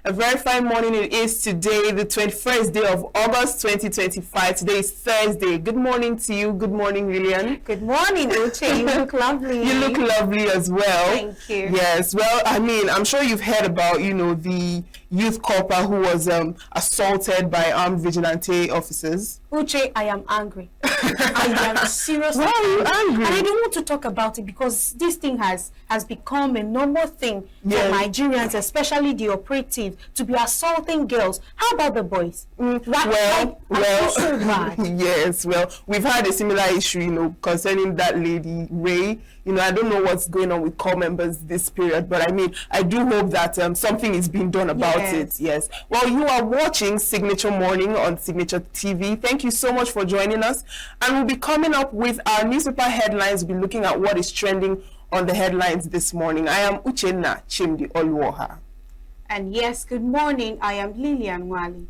A very fine morning it is today, the 21st day of August 2025. Today is Thursday. Good morning to you. Good morning, Lillian. Good morning, Uche. You look lovely. You look lovely as well. Thank you. Yes, well, I mean, I'm sure you've heard about, the youth corper who was assaulted by armed vigilante officers. Uche, I am angry. I am seriously Why are you angry? And I don't want to talk about it because this thing has become a normal thing for Nigerians, especially the operative, to be assaulting girls. How about the boys? I feel so bad. Yes, well, we've had a similar issue, concerning that lady, Ray. I don't know what's going on with corps members this period, but I mean, I do hope that something is being done about it. Yes. Well, you are watching Signature Morning on Signature TV. Thank you so much for joining us. And we'll be coming up with our newspaper headlines. We'll be looking at what is trending on the headlines this morning. I am Uchenna Chimdi Oluoha. And yes, good morning. I am Lillian Wali.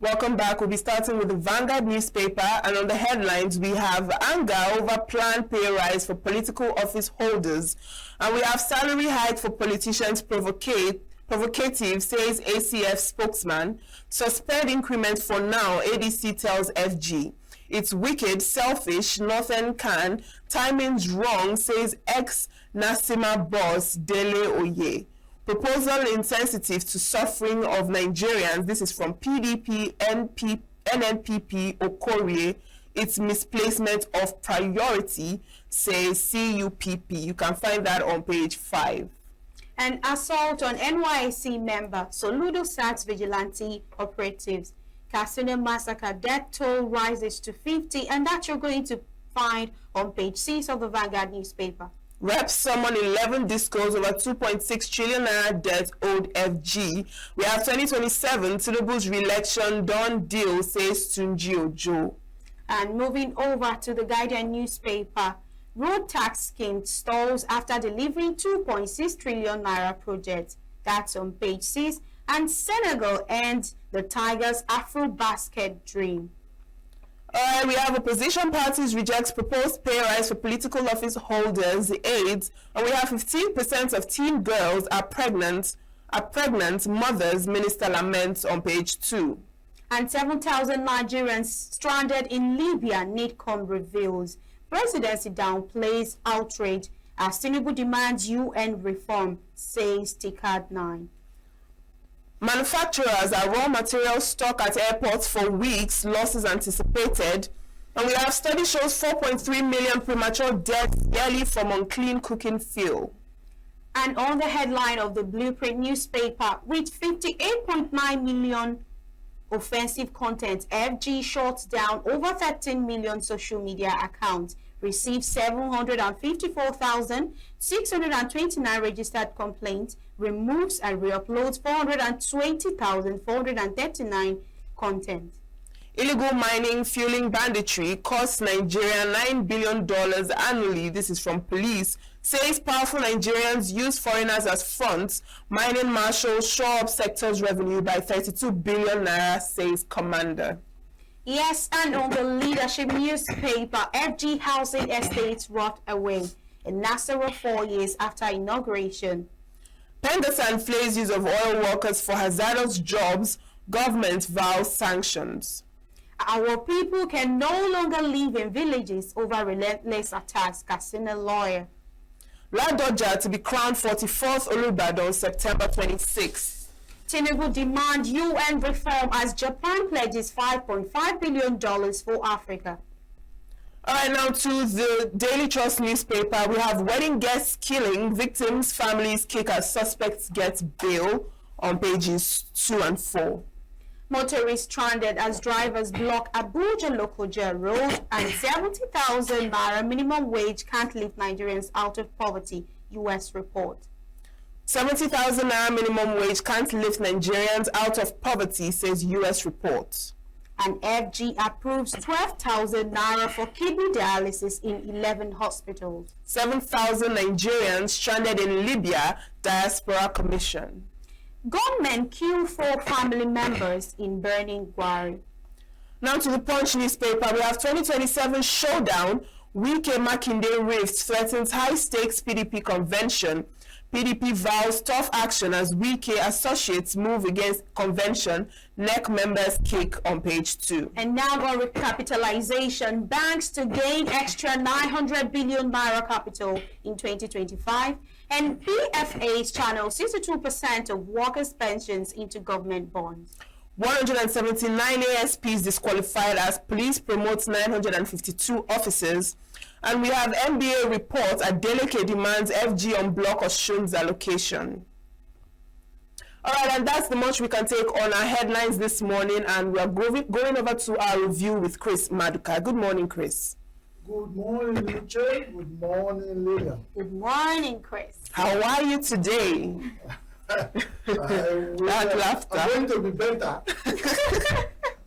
Welcome back. We'll be starting with the Vanguard newspaper, and on the headlines we have anger over planned pay rise for political office holders, and we have salary hike for politicians provocative, says ACF spokesman. Suspend increment for now, ADC tells FG. It's wicked, selfish, nothing can. Timing's wrong, says ex-Nasima boss Dele Oye. Proposal insensitive to suffering of Nigerians. This is from PDP, NNPP, Okorie. It's misplacement of priority, says CUPP. You can find that on page 5. An assault on NYC member, Soludo sacks vigilante operatives. Casino massacre death toll rises to 50, and that you're going to find on page 6 of the Vanguard newspaper. Reps summon 11 discos over 2.6 trillion naira debt owed FG. We have 2027, Tinubu's re-election done deal, says Tunji Ojo. And moving over to the Guardian newspaper, road tax scheme stalls after delivering 2.6 trillion naira project. That's on page 6. And Senegal ends the Tigers' Afro-basket dream. We have opposition parties rejects proposed pay rise for political office holders, the aides, and we have 15% of teen girls are pregnant mothers, minister laments on page 2. And 7,000 Nigerians stranded in Libya, NIDCOM reveals. Presidency downplays outrage as Tinubu demands UN reform, says TCAD 9. Manufacturers are raw materials stock at airports for weeks, losses anticipated. And we have study shows 4.3 million premature deaths yearly from unclean cooking fuel. And on the headline of the Blueprint newspaper, with 58.9 million offensive content, FG shuts down over 13 million social media accounts, received 754,629 registered complaints, removes and re-uploads 420,439 content. Illegal mining fueling banditry costs Nigeria $9 billion annually. This is from police. Says powerful Nigerians use foreigners as fronts. Mining marshals show up sector's revenue by 32 billion naira, says commander. Yes, and on the leadership newspaper, FG housing estates rot away. In Nasarawa 4 years after inauguration. Penderson flays use of oil workers for hazardous jobs. Government vows sanctions. Our people can no longer live in villages over relentless attacks, Casino lawyer. Ladoja to be crowned 44th Olubadan, September 26th. Tinubu demand UN reform as Japan pledges $5.5 billion for Africa. All right, now to the Daily Trust newspaper. We have wedding guests killing, victims' families kick as suspects get bail on pages 2 and 4. Motorists stranded as drivers block Abuja Lokoja Road, and 70,000 naira minimum wage can't lift Nigerians out of poverty, U.S. report. 70,000 naira minimum wage can't lift Nigerians out of poverty, says U.S. report. And FG approves 12,000 naira for kidney dialysis in 11 hospitals. 7,000 Nigerians stranded in Libya, Diaspora Commission. Gunmen kill 4 family members in burning Gwari. Now to the Punch newspaper, we have 2027 showdown. Wike Makinde rift threatens high-stakes PDP convention. PDP vows tough action as Wike associates move against convention. NEC members kick on page 2. And now on recapitalization, banks to gain extra 900 billion naira capital in 2025. And PFAs channel 62% of workers' pensions into government bonds. 179 ASPs disqualified as police promotes 952 officers. And we have NBA report Adeleke demands FG on block Osun's allocation. All right, and that's the much we can take on our headlines this morning, and we are going over to our review with Chris Maduka. Good morning, Chris. Good morning, Richard. Good morning, Lilian. Good morning, Chris. How are you today? That laughter. I'm going to be better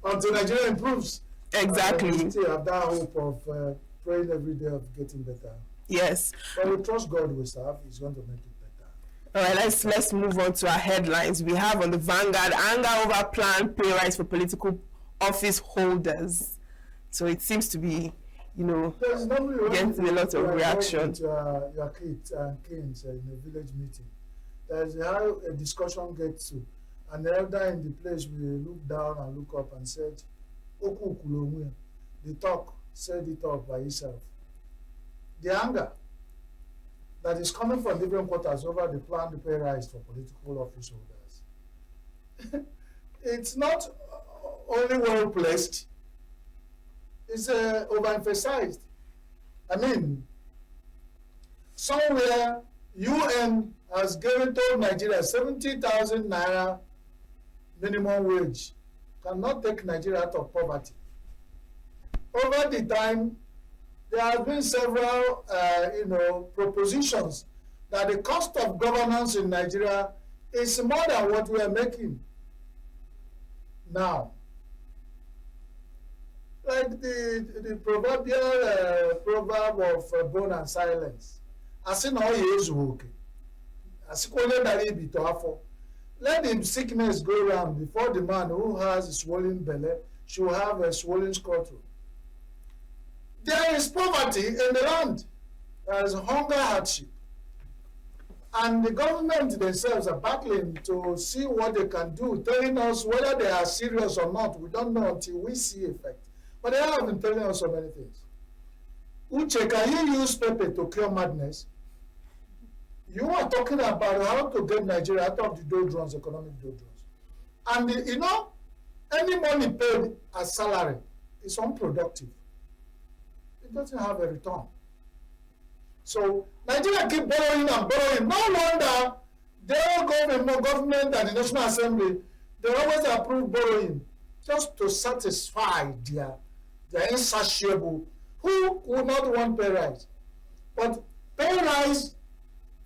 until Nigeria improves. Exactly. We still have that hope of praying every day of getting better. Yes. But we trust God we serve. He's going to make it better. All right, let's move on to our headlines. We have on the Vanguard, anger over planned pay rise for political office holders. So it seems to be, There's normally getting a lot of reaction. With your kids and kings in a village meeting. There's how a discussion gets to. An elder in the place will look down and look up and said, Oku Kulomwe. The talk said it all by itself. The anger that is coming from different quarters over the planned pay rise for political office holders. It's not only well placed, it's overemphasized. I mean, somewhere UN has told Nigeria 70,000 naira minimum wage cannot take Nigeria out of poverty. Over the time, there have been several, propositions that the cost of governance in Nigeria is more than what we are making now. Like the proverbial proverb of bone and silence. As in all years, okay. Let the sickness go round before the man who has a swollen belly should have a swollen scrotum. There is poverty in the land. There is hunger hardship. And the government themselves are battling to see what they can do, telling us whether they are serious or not. We don't know until we see effect. But they have been telling us so many things. Uche, can you use Pepe to cure madness? You are talking about how to get Nigeria out of the doldrums, economic doldrums. And any money paid as salary is unproductive. It doesn't have a return. So Nigeria keep borrowing and borrowing. No wonder their government and the National Assembly, they always approve borrowing just to satisfy their insatiable. Who would not want pay rise? But pay rise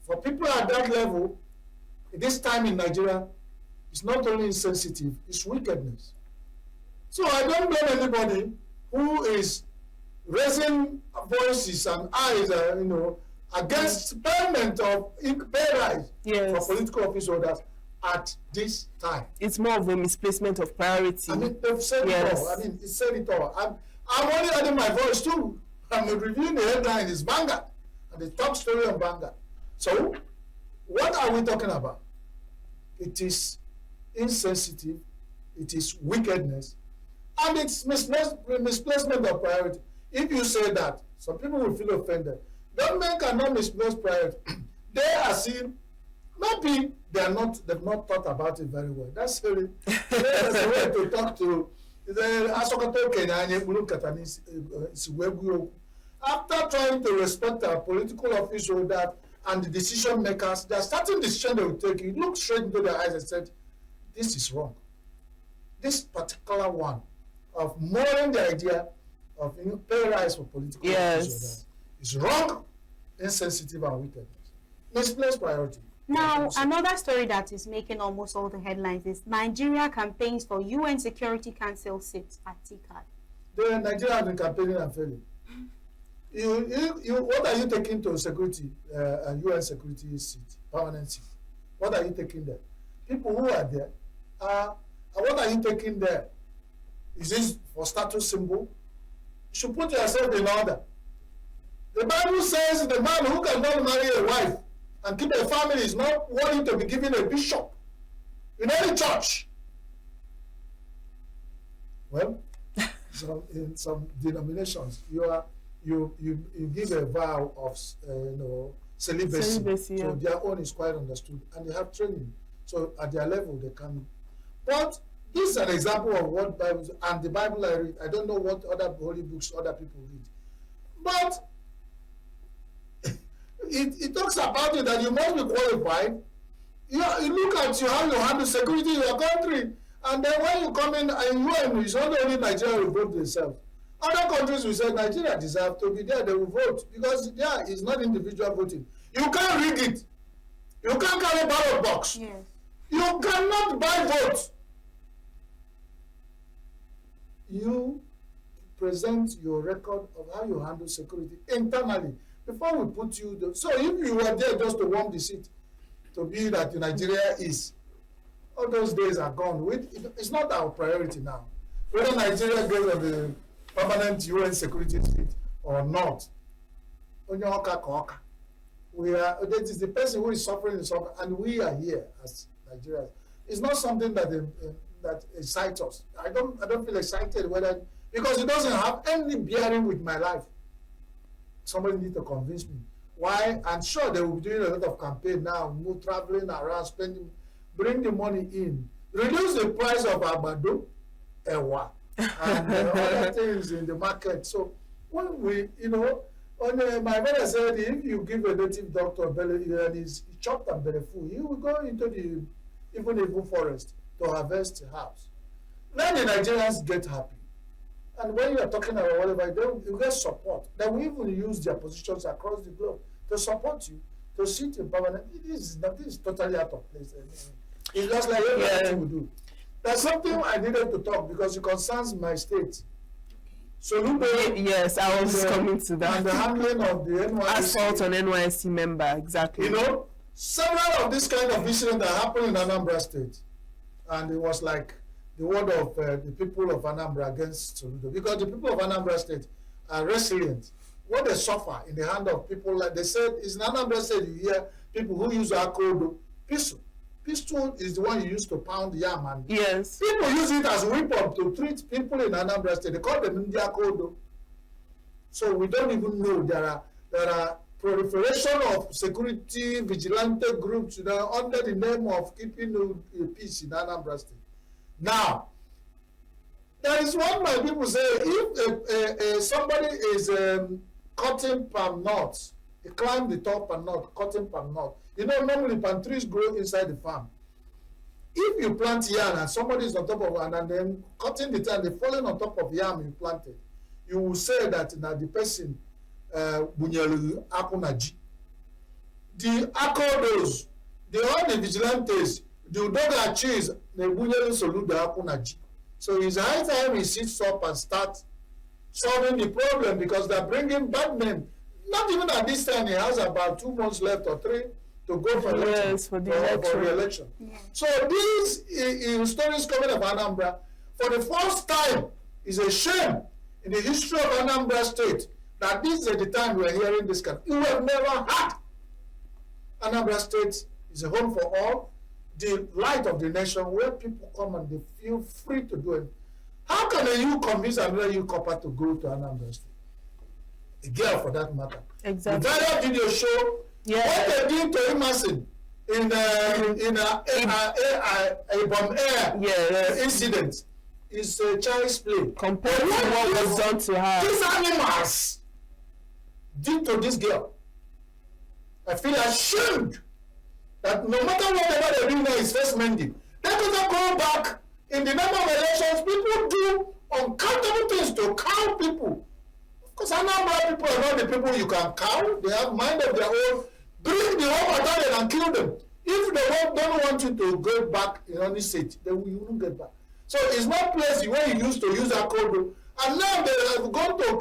for people at that level, at this time in Nigeria, is not only insensitive, it's wickedness. So I don't blame anybody who is raising voices and eyes, against payment of pay rise for political office holders at this time. It's more of a misplacement of priority. I mean, they've said it all. I mean, it said it all. I'm only adding my voice too. I'm reviewing the headline is Vanguard and the top story on Vanguard. So, what are we talking about? It is insensitive, it is wickedness, and it's misplacement of priority. If you say that, some people will feel offended. Government cannot misplace priority. They are seen, maybe they've not thought about it very well. That's a way to talk to. After trying to respect our political office holder and the decision makers, there are certain decisions they will take. You look straight into their eyes and said, this is wrong. This particular one of mooring the idea of pay rise for political office holders is wrong, insensitive, and wickedness. Misplaced priority. Now, another story that is making almost all the headlines is Nigeria campaigns for UN Security Council seats at TCAD. The Nigeria has been campaigning and failing. What are you taking to security, UN security seat, permanent seat? What are you taking there? People who are there, what are you taking there? Is this for status symbol? You should put yourself in order. The Bible says the man who cannot marry a wife and keep a family is not worthy to be given a bishop in any church. Well, in some denominations, you give a vow of celibacy. So their own is quite understood, and they have training. So at their level, they can. But this is an example of what Bible and the Bible I read. I don't know what other holy books other people read, but it talks about it that you must be qualified. You look at how you handle security in your country, and then when you come in and UN, it's not only Nigeria will vote themselves. Other countries will say Nigeria deserve to be there. They will vote because there is not individual voting. You can't rig it. You can't carry ballot box. Yes. You cannot buy votes. You present your record of how you handle security internally before we put you there. So if you were there just to warm the seat, to be that Nigeria is, all those days are gone. It's not our priority now. Whether Nigeria goes on the permanent UN security seat or not, we are. That is the person who is suffering, and we are here as Nigerians. It's not something that that excites us. I don't feel excited because it doesn't have any bearing with my life. Somebody needs to convince me. Why? I'm sure they will be doing a lot of campaign now, move traveling around, spending, bring the money in, reduce the price of abado, ewa, and other things in the market. So when we, my mother said, if you give a native doctor belly and he's chopped and very full, he will go into the even forest to harvest herbs. Then the Nigerians get happy. And when you are talking about whatever, you get support. They will even use their positions across the globe to support you, to sit in permanent. This is totally out of place. It's just like everything we do. There's something I needed to talk because it concerns my state. Soludo. Yes, I was coming to that. And the handling of the NYSC. Assault on NYSC member, exactly. Several of this kind of incidents that happened in Anambra State. And it was like the word of the people of Anambra against Soludo. Because the people of Anambra State are resilient. What they suffer in the hand of people, like they said, is in Anambra State, you hear people who use akodo, pistol. Pistol is the one you use to pound yam. And yes. People use it as a weapon to treat people in Anambra State. They call them India Kodo. So we don't even know there are proliferation of security vigilante groups under the name of keeping peace in Anambra State. Now, there is one my people say, if somebody is cutting palm nuts, he climbed the top palm nut, cutting palm nut. Normally palm trees grow inside the farm. If you plant yam and somebody is on top of it and then cutting the tree, they falling on top of yam you planted, you will say that now the person bunyelu akunaji. The akodos, all the vigilantes, the doga cheese, the bunyelu soludo akunaji. So it's high time he sits up and starts solving the problem because they're bringing bad men. Not even at this time, he has about 2 months left or 3 to go for election. Yes, for the election. Yeah. So these stories coming of Anambra, for the first time, is a shame in the history of Anambra State that this is the time we are hearing this kind. You have never had. Anambra State is a home for all, the light of the nation, where people come and they feel free to do it. How can you convince another you copper to go to Anambra State? A girl, for that matter. Exactly. The viral video show what they did to Emerson in a bomb air incident is a child's play. Compared to what was done to her. These animals did to this girl. I feel ashamed that no matter whatever they do now is first mending. They could go back in the number of elections. People do uncountable things to cow people. Because Anambra people are not the people you can cow. They have mind of their own. Bring the whole battalion and kill them. If they don't want you to go back in any state, then you won't get back. So it's not place where you used to use that code. And now they have gone to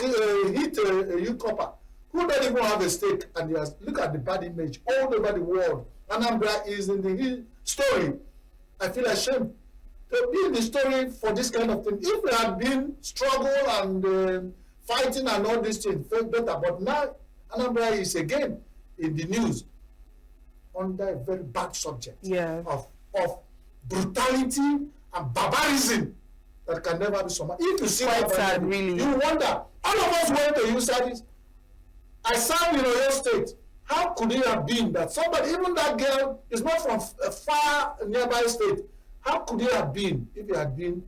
hit a youth copper who don't even have a stake. And they look at the bad image all over the world. Anambra is in the story. I feel ashamed to be in the story for this kind of thing. If there had been struggle and fighting and all these things, felt better. But now Anambra is again in the news under a very bad subject of brutality and barbarism that can never be surmounted. If you see quite that, sad, really. you wonder. All of us went to youth service. I served in Oyo State. How could it have been that somebody, even that girl, is not from a far nearby state? How could it have been if it had been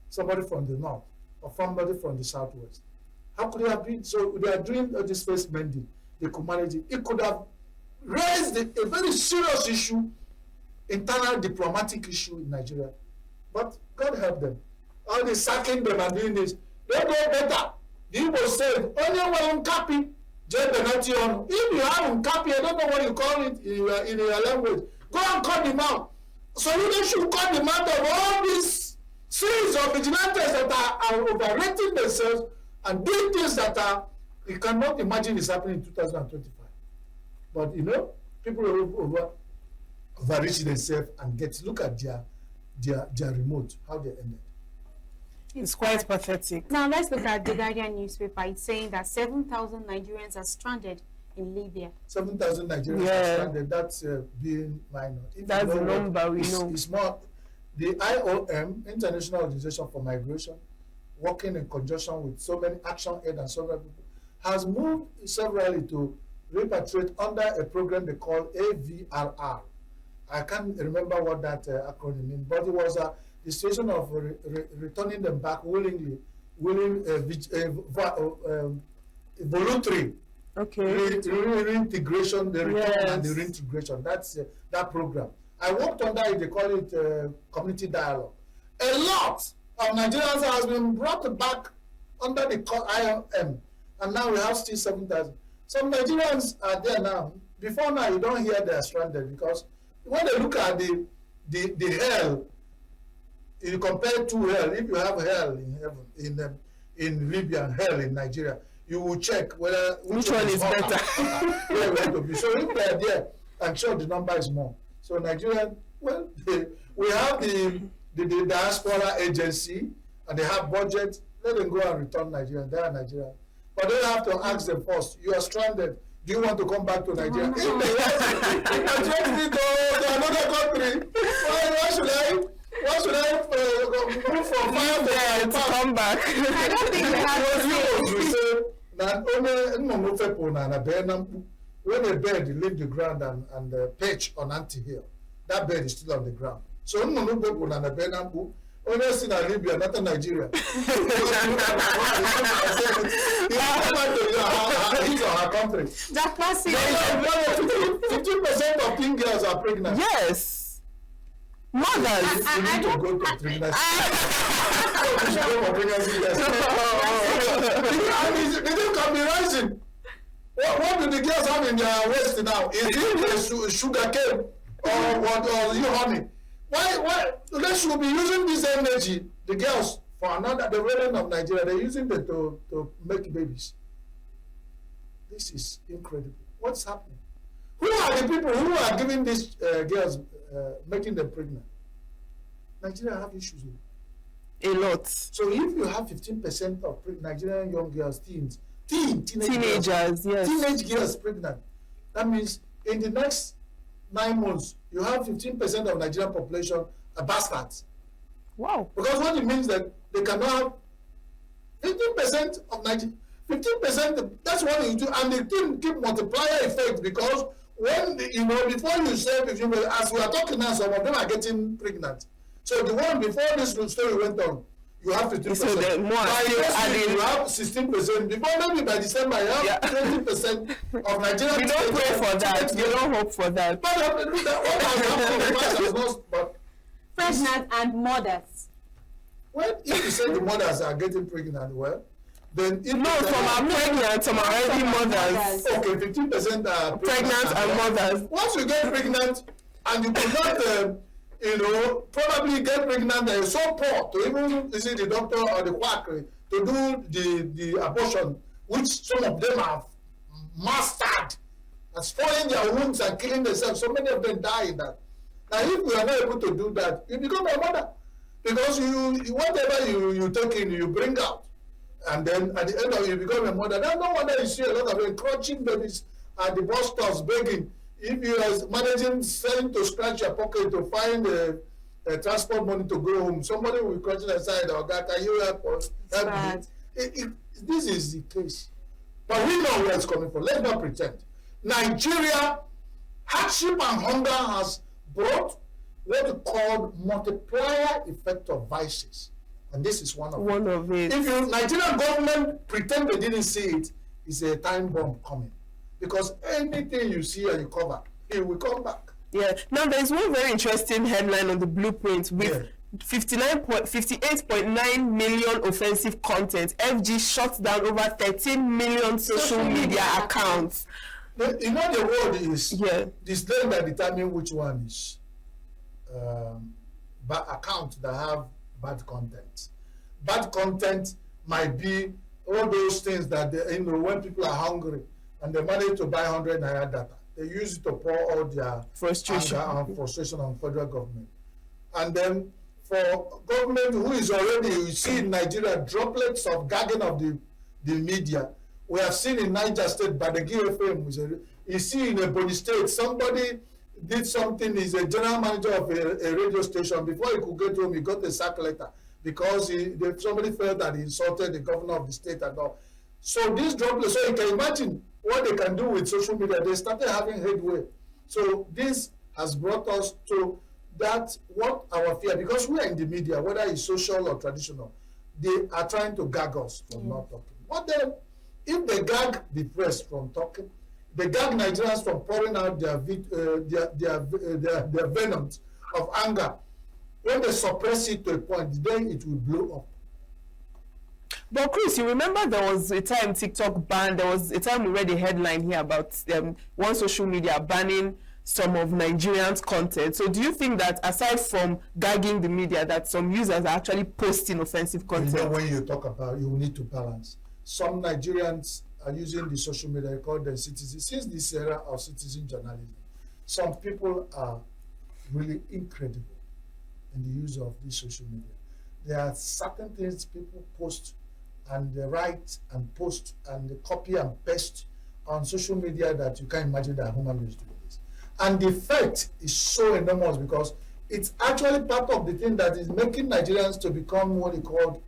somebody from the north or somebody from the southwest? How could it have been? So they are doing this face mending. They could manage it. It could have raised a very serious issue, internal diplomatic issue in Nigeria. But God help them. All this sacking them and doing this, they know better. The Igbo said, only one copy. If you have copy, I don't know what you call it in your language. Go and cut them out. So you should cut them out of all these series of vigilantes that are overrating themselves and doing things that you cannot imagine is happening in 2025. But you know, people overreach themselves and look at their remote, how they ended. It's quite pathetic. Now let's look at the Guardian newspaper. It's saying that 7,000 Nigerians are stranded in Libya. 7,000 Nigerians are stranded. That's being minor. That's the number we know. It's more. The IOM, International Organization for Migration, working in conjunction with so many Action Aid and so many people, has moved severally to repatriate under a program they call AVRR. I can't remember what that acronym means, but it was the situation of returning them back willingly, voluntary reintegration, the return and the reintegration. That's that program. I worked on that. They call it community dialogue. A lot of Nigerians has been brought back under the IOM, and now we have still 7,000. Some Nigerians are there now. Before now, you don't hear they're stranded because when they look at the hell, you compare to hell. If you have hell in heaven, in Libya and hell in Nigeria, you will check whether which one is better. Where we have to be. So if they are there, I'm sure the number is more. So Nigeria, well, we have the diaspora agency and they have budget. Let them go and return Nigeria. They are Nigerian. But they have to ask them first, you are stranded. Do you want to come back to Nigeria? If they want to go to another country, why should I move from fire to come back? I don't think they have to. When a bird leave the ground and perch on ant-hill, that bird is still on the ground. So only in Libya, not in Nigeria. Our country. 15% of teen girls are pregnant. Yes. Mothers. You need to go to pregnancy. The thing can be rising. What do the girls have in their waist now? Is it sugar cane or honey? Why they should be using this energy, the girls, for the women of Nigeria, they're using them to make babies. This is incredible. What's happening? Who are the people who are giving these girls, making them pregnant? Nigeria have issues with it. A lot. So if you have 15% of Nigerian young girls, teenagers, yes. Teenage girls pregnant, that means in the next 9 months, you have 15% of Nigerian population are bastards. Wow. Because what it means that they cannot have 15% of Nigeria, 15%, that's what you do, and the thing keep multiplier effect because when, before you say, as we are talking now, some of them are getting pregnant. So the one before this story went on, you have 15%. So by next week, you have 16%. Before maybe by December, you have 20% of Nigeria. We don't pray for that. We don't hope for that. But what has happened? Pregnant and mothers. Well, if you say the mothers are getting pregnant, well, then some are pregnant, some are already mothers. Okay, 15% are pregnant and mothers. Once you get pregnant, and you could not, probably get pregnant and you're so poor to even visit the doctor or the quackery to do the abortion, which some of them have mastered, and spoiling their wombs and killing themselves. So many of them die in that. Now, if we are not able to do that, you become a mother, because whatever you take in, you bring out, and then at the end of it, you become a mother. Then no wonder you see a lot of encroaching babies at the bus stops begging. If you are managing selling to scratch your pocket to find a transport money to go home, somebody will be crouching aside. Oh God, can you help us? Help me? This is the case, but we know where it's coming from. Let's not pretend. Nigeria, hardship and hunger has brought what we call multiplier effect of vices, and this is one of it. If you Nigerian government pretend they didn't see it, it's a time bomb coming, because anything you see and you cover, it will come back. Yeah. Now there is one very interesting headline on the blueprint with 58.9 million offensive content. FG shuts down over 13 million social media accounts. You know, the word is this thing that determine which one is accounts that have bad content. Bad content might be all those things that when people are hungry and they manage to buy 100 naira data, they use it to pour all their frustration on federal government. And then for government who is already, you see in Nigeria, droplets of gagging of the media. We have seen in Niger State, Badegi FM, you see in Ebonyi State, somebody did something, he's a general manager of a radio station. Before he could get home, he got a sack letter because somebody felt that he insulted the governor of the state and all. So these droplets, so you can imagine what they can do with social media. They started having headway. So this has brought us to that, what our fear, because we are in the media, whether it's social or traditional, they are trying to gag us from not talking. What then? If they gag the press from talking, they gag Nigerians from pouring out their venoms of anger. When they suppress it to a point, then it will blow up. But Chris, you remember there was a time TikTok banned, there was a time we read a headline here about one social media banning some of Nigerians' content. So do you think that aside from gagging the media, that some users are actually posting offensive content? You know, when you talk about, you need to balance. Some Nigerians are using the social media, called them citizens. Since this era of citizen journalism, some people are really incredible in the use of this social media. There are certain things people post and they write and post and they copy and paste on social media that you can't imagine that human beings do this. And the effect is so enormous because it's actually part of the thing that is making Nigerians to become what they call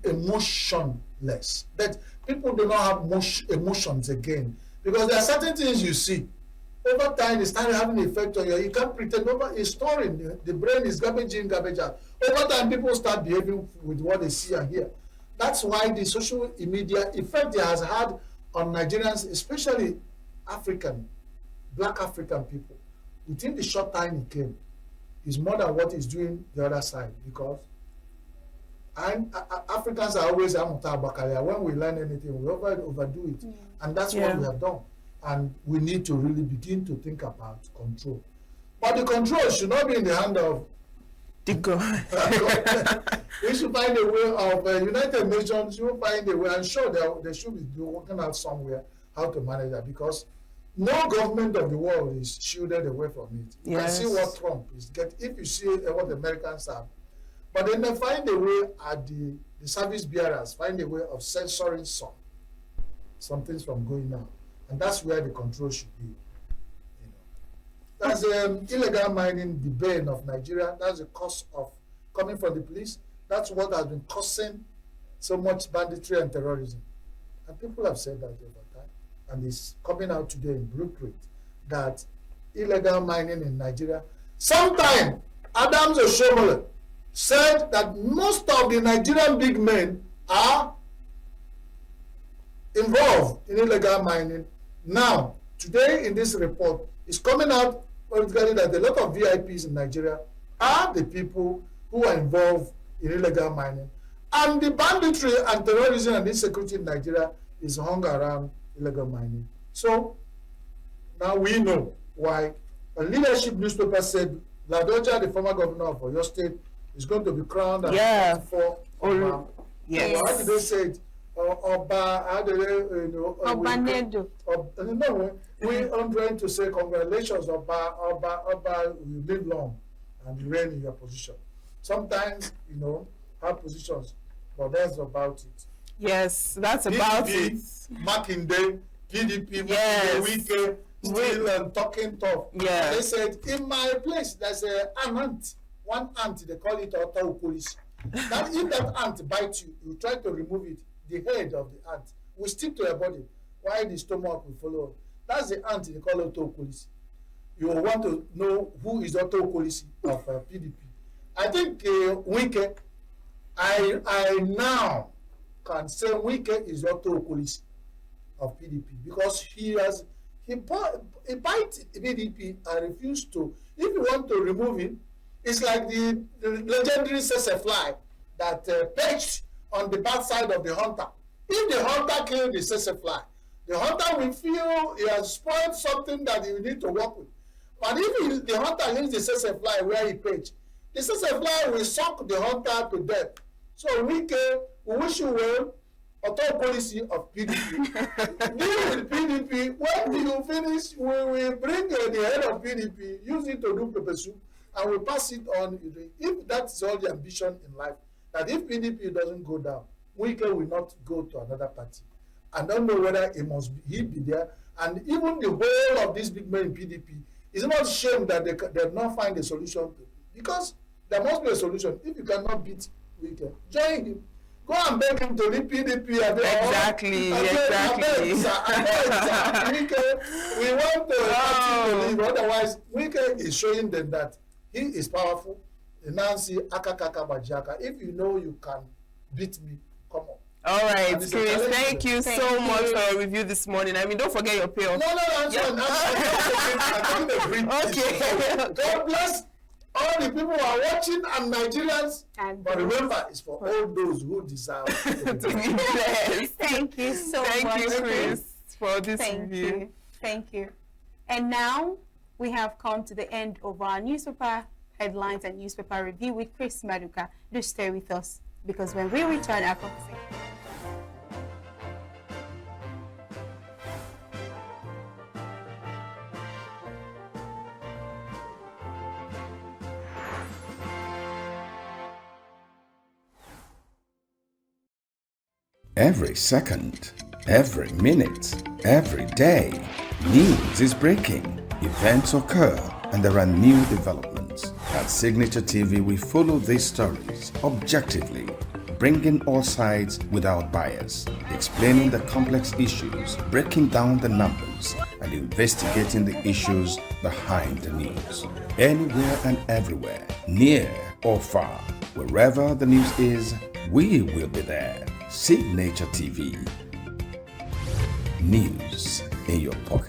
emotionless. That people do not have emotions again, because there are certain things you see over time. They start having an effect on you. You can't pretend. It's storing. The brain is garbage in, garbage out. Over time, people start behaving with what they see and hear. That's why the social media effect it has had on Nigerians, especially Black African people, within the short time it came, is more than what is doing the other side, because Africans are always when we learn anything, we overdo it. And that's what we have done. And we need to really begin to think about control. But the control should not be in the hand of the God. We should find a way of United Nations. You will find a way. I'm sure they should be working out somewhere how to manage that, because no government of the world is shielded away from it. You can see what Trump is getting. If you see what the Americans have, but then they find a way at the service bearers, find a way of censoring some things from going on. And that's where the control should be. That's illegal mining, the bane of Nigeria. That's the cause of coming from the police. That's what has been causing so much banditry and terrorism. And people have said that over time. And it's coming out today in blueprint that illegal mining in Nigeria. Sometime Adams Oshomole said that most of the Nigerian big men are involved in illegal mining. Now, today in this report, it's coming out that a lot of VIPs in Nigeria are the people who are involved in illegal mining. And the banditry and terrorism and insecurity in Nigeria is hung around illegal mining. So now we know why a leadership newspaper said Ladoja, the former governor of Oyo State, is going to be crowned as for Oba. Yes. How did they say it? Oba, how do they, Obanedo. No, we are trying to say congratulations, Oba, you live long and you reign in your position. Sometimes, have positions, but that's about it. Yes, that's about it. Makinde, PDP, Yes. Wike, still talking tough. Yeah. They said, in my place, there's an ant. One ant, they call it auto police. Now, if that ant bites you, you try to remove it. The head of the ant will stick to your body, while the stomach will follow. That's the ant they call auto police. You will want to know who is auto police of PDP. I think Wike, I now can say Wike is auto police of PDP because he bites PDP and refused to. If you want to remove him, it's like the legendary Sesefly that perched on the backside of the hunter. If the hunter killed the Sesefly, the hunter will feel he has spoiled something that he will need to work with. But if the hunter leaves the Sesefly where he perched, the Sesefly will suck the hunter to death. So we wish you well. Auto policy of PDP. Deal with PDP. When you finish, we will bring the head of PDP, use it to do pepper soup, and we pass it on. If that's all the ambition in life, that if PDP doesn't go down, Wike will not go to another party. I don't know whether he be there. And even the whole of these big men in PDP is not ashamed that they have not find a solution. Because there must be a solution. If you cannot beat Wike, join him. Go and beg him to leave PDP. Exactly. We want the party to leave. Otherwise, Wike is showing them that he is powerful. Nancy Akakaka Bajaka. If you know you can beat me, come on. All right, Chris, thank you so much for your review this morning. I mean, don't forget your payoff. No, okay. God bless all the people who are watching and Nigerians. But remember, it's for all those who deserve to be blessed. Thank you so much. Thank you, Chris, for this review. Thank you. And now we have come to the end of our newspaper headlines and newspaper review with Chris Maduka. Do stay with us because when we return, our conversation. Every second, every minute, every day, news is breaking, events occur, and there are new developments. At Signature TV, we follow these stories objectively, bringing all sides without bias, explaining the complex issues, breaking down the numbers, and investigating the issues behind the news. Anywhere and everywhere, near or far, wherever the news is, we will be there. Signature TV. News in your pocket.